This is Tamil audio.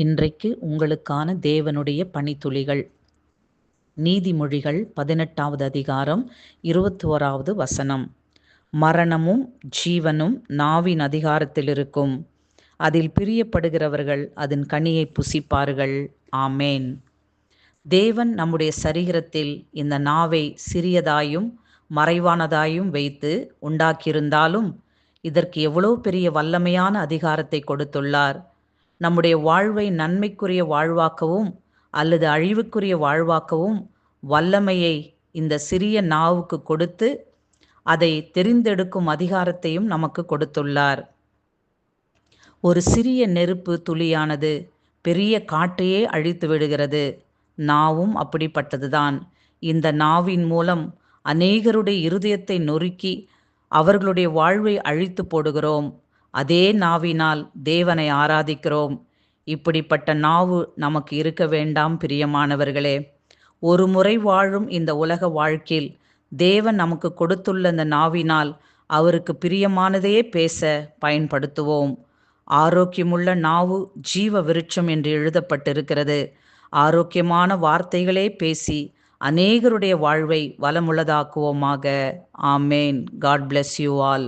இன்றைக்கு உங்களுக்கான தேவனுடைய பணித்துளிகள். நீதிமொழிகள் 18வது அதிகாரம் 21வது வசனம். மரணமும் ஜீவனும் நாவின் அதிகாரத்தில் இருக்கும். அதில் பிரியப்படுகிறவர்கள் அதன் கனியை புசிப்பார்கள். ஆமேன். தேவன் நம்முடைய சரீரத்தில் இந்த நாவை சிறியதாயும் மறைவானதாயும் வைத்து உண்டாக்கியிருந்தாலும் இதற்கு எவ்வளோ பெரிய வல்லமையான அதிகாரத்தை கொடுத்துள்ளார். நம்முடைய வாழ்வை நன்மைக்குரிய வாழ்வாக்கவும் அல்லது அழிவுக்குரிய வாழ்வாக்கவும் வல்லமையை இந்த சிறிய நாவுக்கு கொடுத்து அதை தெரிந்தெடுக்கும் அதிகாரத்தையும் நமக்கு கொடுத்துள்ளார். ஒரு சிறிய நெருப்பு துளியானது பெரிய காட்டையே அழித்து விடுகிறது. நாவும் அப்படிப்பட்டதுதான். இந்த நாவின் மூலம் அநேகருடைய இருதயத்தை நொறுக்கி அவர்களுடைய வாழ்வை அழித்து போடுகிறோம். அதே நாவினால் தேவனை ஆராதிக்கிறோம். இப்படிப்பட்ட நாவு நமக்கு இருக்க வேண்டாம் பிரியமானவர்களே. ஒரு முறை வாழும் இந்த உலக வாழ்க்கையில் தேவன் நமக்கு கொடுத்துள்ள இந்த நாவினால் அவருக்கு பிரியமானதையே பேச பயன்படுத்துவோம். ஆரோக்கியமுள்ள நாவு ஜீவ விருட்சம் என்று எழுதப்பட்டிருக்கிறது. ஆரோக்கியமான வார்த்தைகளே பேசி அநேகருடைய வாழ்வை வளமுள்ளதாக்குவோமாக. ஆமேன். God bless you all.